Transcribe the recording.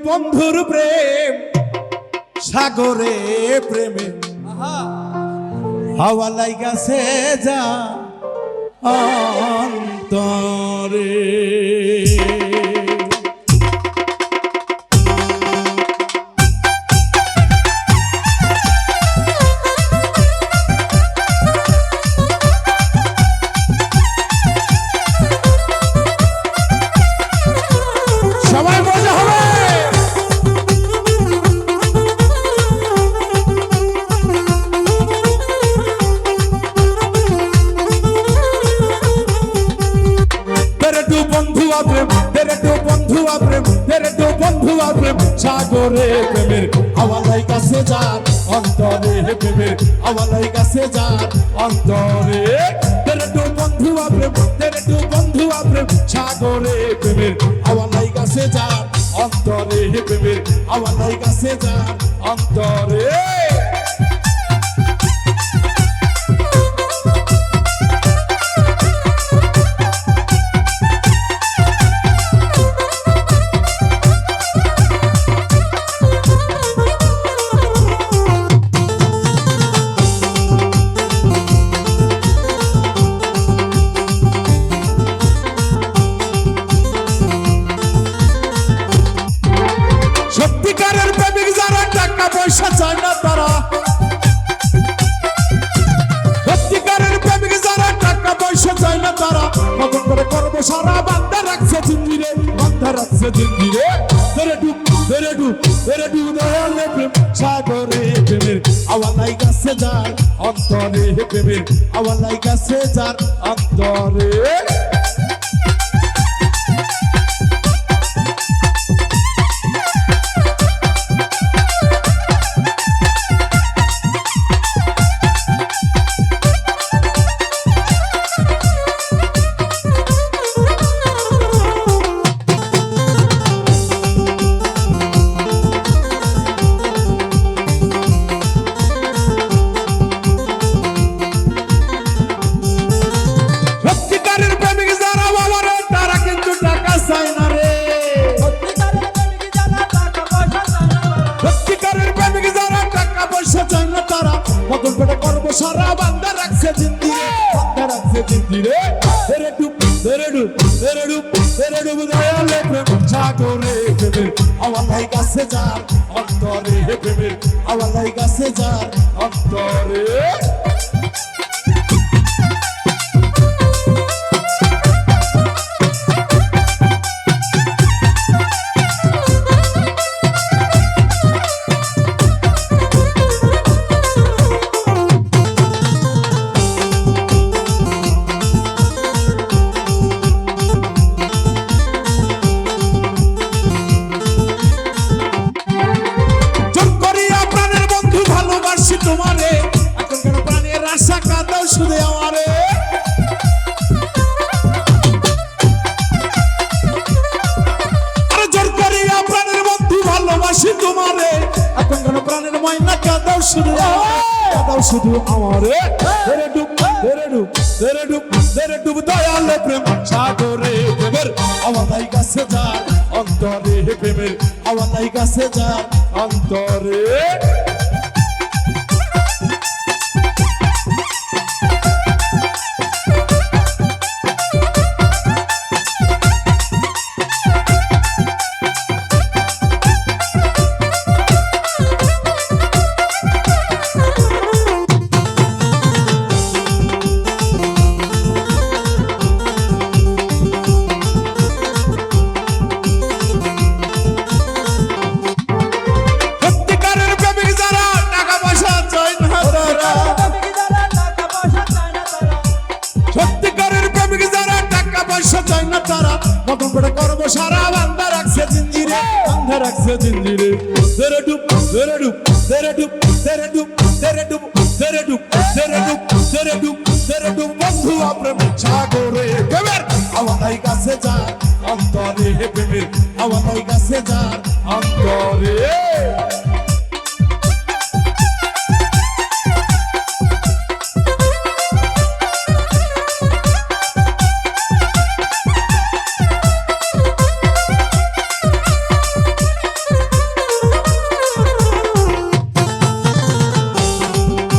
বন্ধুর প্রেম সাগরে প্রেমে হাওয়া লাইগাছে যা অন্তরে। সবাই মজা হবে। সাগরে প্রেমের আওয়ালাই কাছে যার অন্তরে প্রেমের আওয়ালাই কাছে যার অন্তরে। তেরে তো বন্ধু প্রেম তেরে তো বন্ধু প্রেম সাগরে প্রেমের আওয়ালাই কাছে যার অন্তরে প্রেমের আওয়ালাই কাছে যার অন্তরে। সত্যিকারের প্রেমিক যারা টাকা পয়সা চায় না তারা, সত্যিকারের প্রেমিক যারা টাকা পয়সা চায় না তারা মতন করে করবো সারা বান্ধা রাখছে জিন্দিরে বান্ধা রাখছে জিন্দিরে। তেরে ডুব তেরে ডুব তেরে ডুব দয়ালে প্রেম সাগরে প্রেমের আওয়ালাই কাছে যার অন্তরে প্রেমের আওয়ালাই কাছে যার অন্তরে। মতন করে করবো সারা বান্ধা রাখছে জিন্দিরে বান্ধা রাখছে জিন্দিরে। তেরে ডুব তেরে ডুব তেরে ডুব তেরে ডুব দয়ালে প্রেম সাগরে প্রেমের আওয়ালাই কাছে যার অন্তরে প্রেমের আওয়ালাই কাছে যার অন্তরে। তোমারে এখন কেন প্রাণের আশা কাঁদাও শুধু আমারে। আরে জোর করিয়া প্রাণের বন্ধু ভালোবাসি তোমারে এখন কেন প্রাণের ময়না কাঁদাও শুধু কাঁদাও শুধু আমারে। তেরে ডুব তেরে ডুব তেরে ডুব তেরে ডুব দয়ালে প্রেম সাগরে প্রেমের আওয়ালাই কাছে যার অন্তরে প্রেমের আওয়ালাই কাছে যার অন্তরে। মতন করে করবো সারা বান্ধা রাখছে জিন্দিরে বান্ধা রাখছে জিন্দিরে। তেরে ডুব তেরে ডুব তেরে ডুব তেরে ডুব তেরে ডুব তেরে ডুব তেরে ডুব তেরে ডুব তেরে ডুব বন্ধু প্রেম সাগরে প্রেমের আওয়ালাই কাছে যার অন্তরে প্রেমের আওয়ালাই কাছে যার অন্তরে।